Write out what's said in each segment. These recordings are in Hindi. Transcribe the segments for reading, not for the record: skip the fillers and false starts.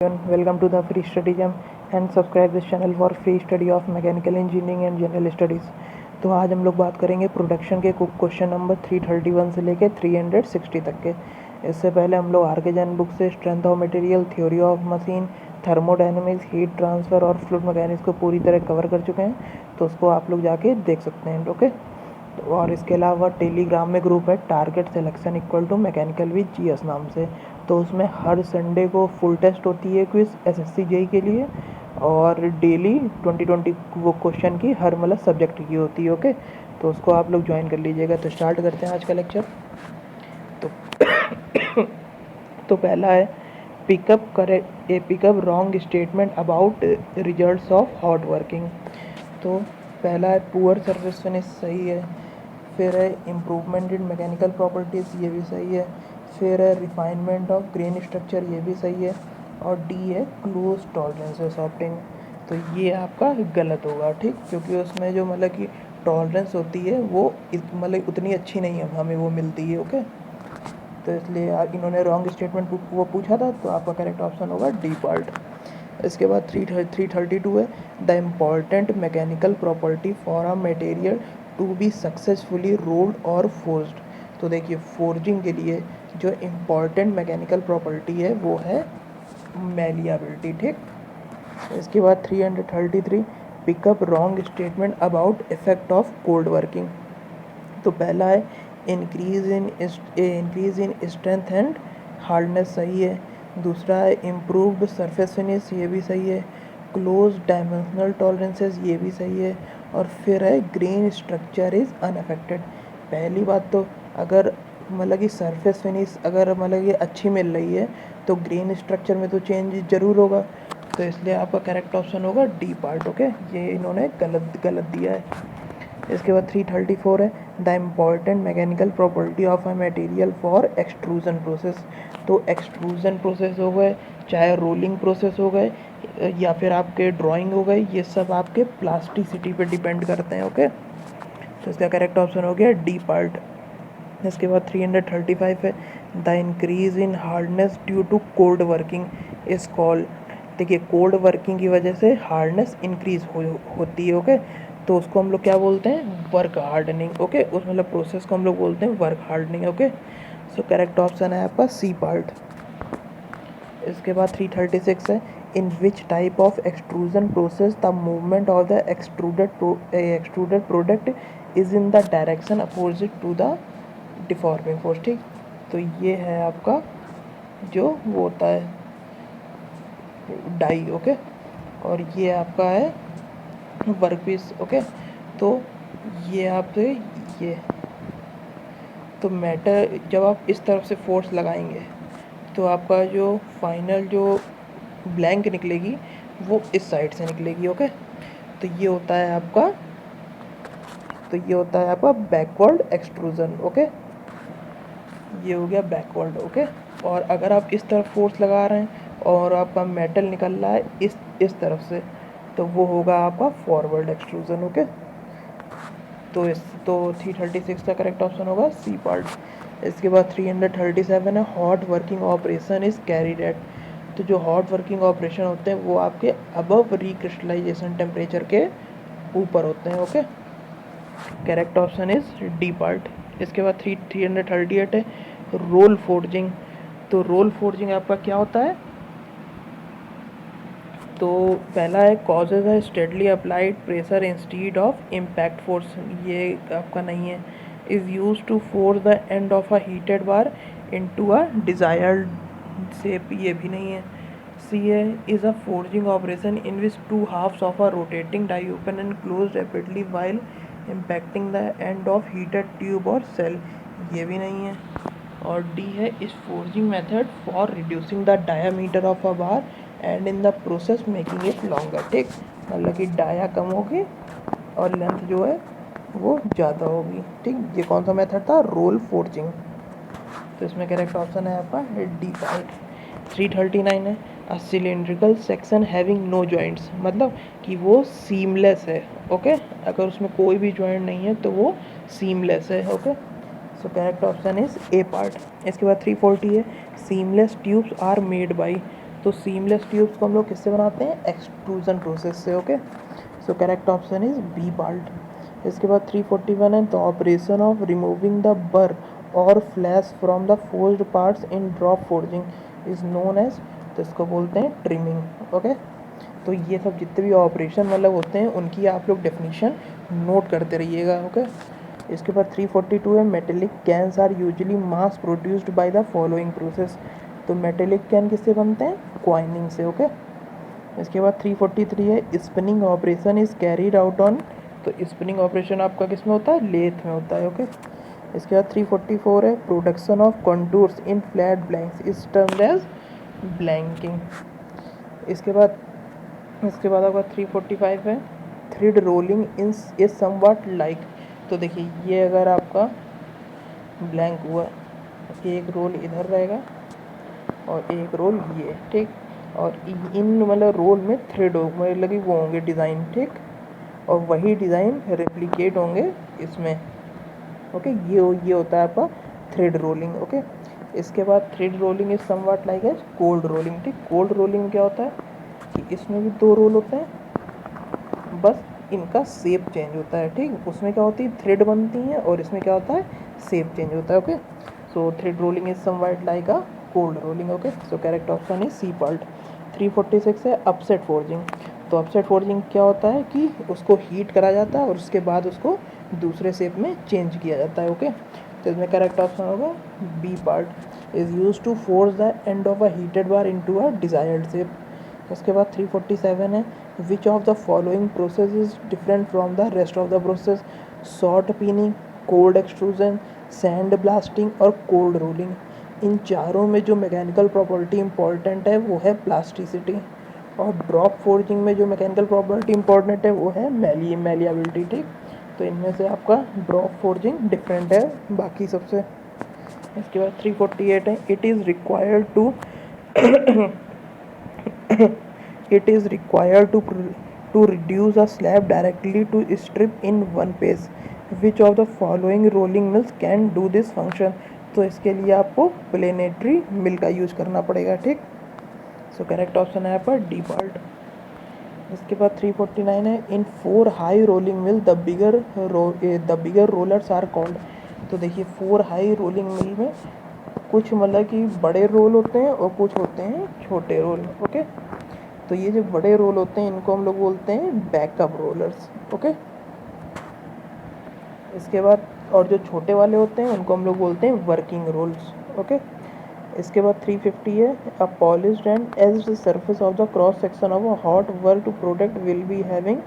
Welcome to the Free Study Jam and subscribe this channel for free study of mechanical engineering and general studies. तो आज हम लोग बात करेंगे प्रोडक्शन के क्वेश्चन नंबर 331 से लेके 360 तक के। इससे पहले हम लोग आर के जैन बुक से strength of material, theory of machine, thermodynamics, heat transfer और फ्लूइड मैकेनिक्स को पूरी तरह कवर कर चुके हैं, तो उसको आप लोग जाके देख सकते हैं। ओके, और इसके अलावा टेलीग्राम में ग्रुप है target selection equal to mechanical with GS नाम से, तो उसमें हर संडे को फुल टेस्ट होती है क्विज एसएससी जेई के लिए, और डेली 20 वो क्वेश्चन की हर मतलब सब्जेक्ट की होती है। ओके, तो उसको आप लोग ज्वाइन कर लीजिएगा। तो स्टार्ट करते हैं आज का लेक्चर। तो पहला है pickup wrong statement about results of hard working. तो पहला है पुअर सर्विस फिनिश, सही है। फिर है इम्प्रूवमेंट इन मैकेनिकल प्रॉपर्टीज़, ये भी सही है। फिर है रिफाइनमेंट ऑफ ग्रेन स्ट्रक्चर, ये भी सही है। और डी है क्लोज टॉलरेंस सॉफ्टिंग, तो ये आपका गलत होगा, ठीक, क्योंकि उसमें जो मतलब कि टॉलरेंस होती है वो मतलब उतनी अच्छी नहीं है, हमें वो मिलती है। ओके, तो इसलिए इन्होंने रॉन्ग स्टेटमेंट वो पूछा था, तो आपका करेक्ट ऑप्शन होगा डी पार्ट। इसके बाद 332 है the important mechanical property for a material to be successfully rolled और फोर्स्ड। तो देखिए, फोर्जिंग के लिए जो इम्पॉर्टेंट मैकेनिकल प्रॉपर्टी है वो है मैलिएबिलिटी, ठीक। इसके बाद 333 pickup wrong statement about effect of cold working. तो पहला है increase in strength and hardness, सही है। दूसरा है इम्प्रूव्ड सरफेस फिनिश, ये भी सही है। क्लोज डायमेंशनल टॉलरेंसेस, ये भी सही है। और फिर है ग्रेन स्ट्रक्चर इज़ अनअफेक्टेड। पहली बात तो अगर मतलब कि सरफेस फिनिश अगर मतलब कि अच्छी मिल रही है तो ग्रेन स्ट्रक्चर में तो चेंज ज़रूर होगा, तो इसलिए आपका करेक्ट ऑप्शन होगा डी पार्ट। ओके, ये इन्होंने गलत दिया है। इसके बाद 334 है the important mechanical property of a material for extrusion process. तो एक्सट्रूजन प्रोसेस हो गए, चाहे रोलिंग प्रोसेस हो गए, या फिर आपके ड्राइंग हो गए, ये सब आपके प्लास्टिसिटी पे डिपेंड करते हैं। ओके, तो इसका करेक्ट ऑप्शन हो गया डी पार्ट। इसके बाद 335 है the increase in hardness due to cold working is called. देखिए, कोल्ड वर्किंग की वजह से हार्डनेस इंक्रीज होती है। ओके, तो उसको हम लोग क्या बोलते हैं, वर्क हार्डनिंग। ओके, उस मतलब प्रोसेस को हम लोग बोलते हैं work hardening. Okay, so correct option है आपका सी पार्ट। इसके बाद 336 है in which type of extrusion process the movement of the extruded product is in the direction opposite to the deforming force, ठीक। तो ये है आपका जो वो होता है डाई। ओके, और ये आपका है वर्कपीस। ओके, तो ये आप ये तो मैटर जब आप इस तरफ से फोर्स लगाएंगे तो आपका जो फाइनल जो ब्लैंक निकलेगी वो इस साइड से निकलेगी। ओके, तो ये होता है आपका बैकवर्ड एक्सट्रूजन। ओके, ये हो गया बैकवर्ड। ओके, और अगर आप इस तरफ फोर्स लगा रहे हैं और आपका मेटल निकल रहा है इस तरफ से, तो वो होगा आपका फॉरवर्ड एक्सट्रूजन। ओके, तो 336 का करेक्ट ऑप्शन होगा सी पार्ट। इसके बाद 337 है hot working operation is carried at. तो जो हॉट वर्किंग ऑपरेशन होते हैं वो आपके अबव रिक्रिस्टलाइजेशन टेम्परेचर के ऊपर होते हैं। Okay, correct option is D part. इसके बाद 338 है रोल फोर्जिंग। तो रोल फोर्जिंग आपका क्या होता है, तो पहला है कॉजेज है steadily applied pressure instead of impact force, ये आपका नहीं है। Is used to force the end of a heated bar into a desired shape, ये भी नहीं है। सी है is a forging operation in which two halves of a rotating die open and close rapidly while impacting the end of heated tube और सेल, ये भी नहीं है। और डी है is forging method for reducing the diameter of a bar and in the process making it longer, ठीक, मतलब कि डाया कम होगी और लेंथ जो है वो ज़्यादा होगी, ठीक। ये कौन सा मेथड था, रोल फोर्जिंग। तो इसमें करेक्ट ऑप्शन है आपका डी पार्ट। 339 है a cylindrical section having no joints, मतलब कि वो सीमलेस है। ओके, अगर उसमें कोई भी जॉइंट नहीं है तो वो सीमलेस है। Okay, so correct option is A part. इसके बाद 340 है seamless tubes are made by. तो सीमलेस ट्यूब्स को हम लोग किससे बनाते हैं, एक्सट्रूजन प्रोसेस से। Okay, so correct option is B part. इसके बाद 341 है, the operation of removing the burr और flash from the forged parts in drop forging is known as, तो इसको बोलते हैं ट्रिमिंग। ओके, तो ये सब जितने भी ऑपरेशन मतलब होते हैं उनकी आप लोग डेफिनेशन नोट करते रहिएगा। ओके, इसके बाद 342 है, metallic cans are usually mass produced by the following process, तो मेटेलिक कैन किससे बनते हैं, क्वाइनिंग से। ओके, इसके बाद 343 है, spinning operation is carried out on, तो स्पिनिंग ऑपरेशन आपका किस में होता है, लेथ में होता है। ओके, इसके बाद 344 है, production of contours in flat blanks is termed as blanking. इसके बाद आपका 345 है, thread rolling in is something like, तो देखिए ये अगर आपका ब्लैंक हुआ, एक रोल इधर रहेगा और एक रोल ये, ठीक, और इन मतलब रोल में थ्रेड हो मतलब कि वो होंगे डिज़ाइन, ठीक, और वही डिज़ाइन रेप्लिकेट होंगे इसमें। ओके, ये होता है आपका थ्रेड रोलिंग। ओके, इसके बाद thread rolling is something like as cold rolling, ठीक। कोल्ड रोलिंग में क्या होता है कि इसमें भी दो रोल होते हैं, बस इनका शेप चेंज होता है, ठीक। उसमें क्या होती है, थ्रेड बनती हैं, और इसमें क्या होता है, शेप चेंज होता है। Okay, so thread rolling is something like a cold rolling. Okay, so correct option is C part. 346 है, अपसेट फोर्जिंग, तो अपसेट फोर्जिंग क्या होता है कि उसको हीट करा जाता है और उसके बाद उसको दूसरे शेप में चेंज किया जाता है। ओके, तो इसमें करेक्ट ऑप्शन होगा B part, is used to force the end of a heated bar into a desired shape. उसके बाद 347 है, which of the following process is different from the rest of the process, shot peening, cold extrusion, sand blasting और कोल्ड रोलिंग। इन चारों में जो मैकेनिकल प्रॉपर्टी इंपॉर्टेंट है वो है प्लास्टिसिटी, और ड्रॉप फोर्जिंग में जो मैकेनिकल प्रॉपर्टी इंपॉर्टेंट है वो है मैलिएबिलिटी, ठीक। तो इनमें से आपका ड्रॉप फोर्जिंग डिफरेंट है बाकी सबसे। इसके बाद 348 है, it is required to it is required to reduce a slab directly to strip in one pace, which of the following rolling mills can do this function, तो इसके लिए आपको प्लेनेटरी मिल का यूज करना पड़ेगा, ठीक। सो करेक्ट ऑप्शन है यहाँ पर डी पार्ट। इसके बाद 349 है, in 4 high rolling mill the bigger rollers are called, तो देखिए 4 हाई रोलिंग मिल में कुछ मतलब कि बड़े रोल होते हैं और कुछ होते हैं छोटे रोल। ओके, तो ये जो बड़े रोल होते हैं इनको हम लोग बोलते हैं बैकअप रोलर्स। ओके, इसके बाद और जो छोटे वाले होते हैं उनको हम लोग बोलते हैं वर्किंग रोल्स। ओके, इसके बाद 350 है, a polished and etched surface of the cross section of a hot work product will be having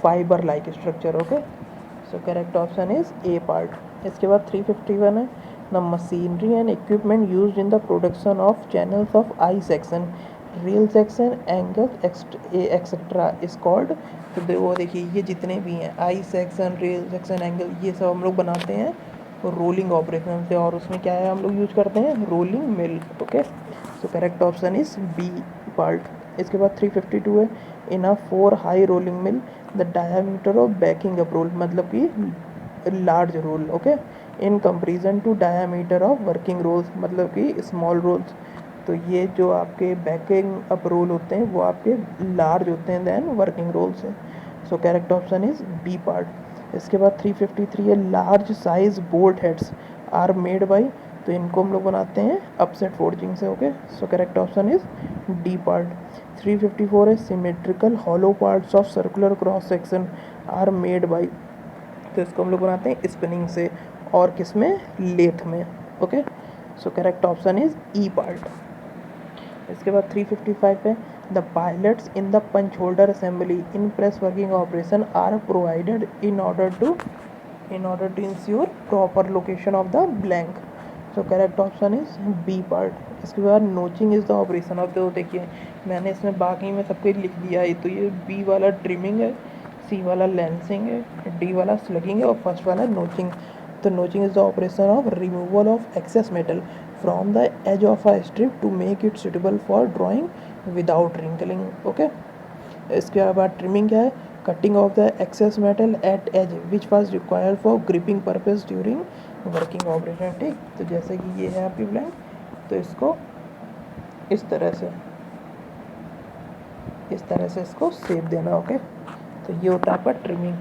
fibre like structure. Okay, so correct option is A part. इसके बाद 351 है, the machinery and equipment used in the production of channels of I section, rail section, angle etcetera is called, तो वो देखिए ये जितने भी हैं I section, rail section, angle, ये सब हम लोग बनाते हैं रोलिंग ऑपरेशन से, और उसमें क्या है हम लोग यूज करते हैं rolling mill. Okay, so correct option is B part. इसके बाद 352 है, in a 4 high rolling mill the diameter of backing up roll, मतलब कि large roll. Okay, in comparison to diameter of working rolls, मतलब कि स्मॉल रोल्स, तो ये जो आपके बैकिंग अप रोल होते हैं वो आपके लार्ज होते हैं देन वर्किंग रोल्स हैं। So correct option is B part. इसके बाद 353 है, large size bolt heads are made by, तो इनको हम लोग बनाते हैं अपसेट फोर्जिंग से। Okay, so correct option is D part. 354 है, symmetrical hollow parts of circular cross section are made by, तो इसको हम लोग बनाते हैं स्पिनिंग से, और किस में, लेथ में। Okay, so correct option is E part. इसके बाद 355 है, the pilots in the punch holder assembly in press working operation are provided in order to ensure proper location of the blank, so correct option is B part. इसके बाद notching is the operation of, तो देखिए मैंने इसमें बाकी में सब कुछ लिख दिया है, तो ये बी वाला ट्रिमिंग है, सी वाला लेंसिंग है, डी वाला स्लगिंग है और फर्स्ट वाला नोचिंग। तो notching is the operation of removal of excess metal from the edge of a strip to make it suitable for drawing without wrinkling. Okay, इसके बाद ट्रिमिंग क्या है, cutting of the excess metal at edge which was required for gripping purpose during working operation, ठीक। तो जैसे कि ये है आपकी ब्लैंक, तो इसको इस तरह से इस तरह से इसको शेप देना। ओके, तो ये होता है आपका ट्रिमिंग।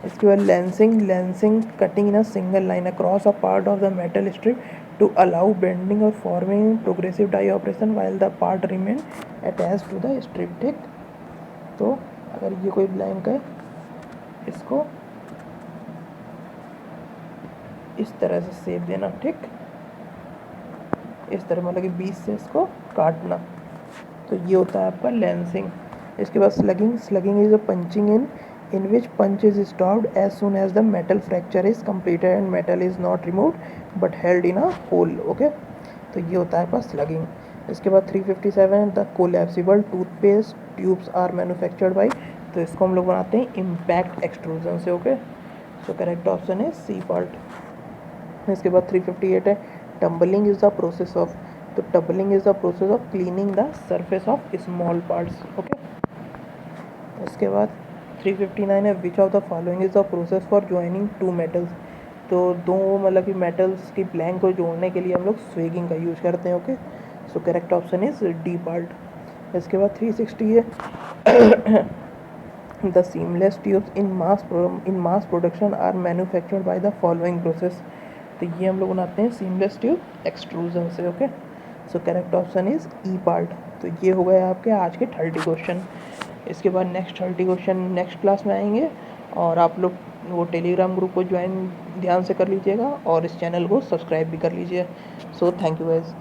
इसके बाद lancing cutting in a single line across a part of the metal strip to allow bending और forming progressive die operation while the part remain attach to the strip. ठीक, तो अगर ये कोई ब्लैंक है, इसको इस तरह से शेप देना। ठीक, इस तरह मतलब कि बीच से इसको काटना। तो ये होता है आपका लेंसिंग। इसके बाद slugging is a punching in which punch is stopped as soon as the metal fracture is completed and metal is not removed but held in a hole. Okay, तो ये होता है आपका स्लगिंग। इसके बाद 357 the collapsible toothpaste tubes are manufactured by, तो इसको हम लोग बनाते हैं इम्पैक्ट एक्सट्रूजन से। ओके, सो करेक्ट ऑप्शन है सी पार्ट। इसके बाद 358 है tumbling is the process of, तो tumbling is the process of cleaning the surface of small parts. Okay, इसके बाद 359 है which of the following is the process for joining two metals, तो दो मतलब कि मेटल्स की ब्लैंक को जोड़ने के लिए हम लोग स्वेगिंग का यूज़ करते हैं। Okay, so correct option is D part. इसके बाद 360 है the seamless tubes in mass production are manufactured by the following process, तो ये हम लोग बनाते हैं सीमलेस ट्यूब एक्सट्रूजन से। Okay, so correct option is E part. तो ये हो गए आपके आज के 30 क्वेश्चन। इसके बाद नेक्स्ट 30 क्वेश्चन नेक्स्ट क्लास में आएंगे, और आप लोग वो टेलीग्राम ग्रुप को ज्वाइन ध्यान से कर लीजिएगा और इस चैनल को सब्सक्राइब भी कर लीजिए। So thank you guys.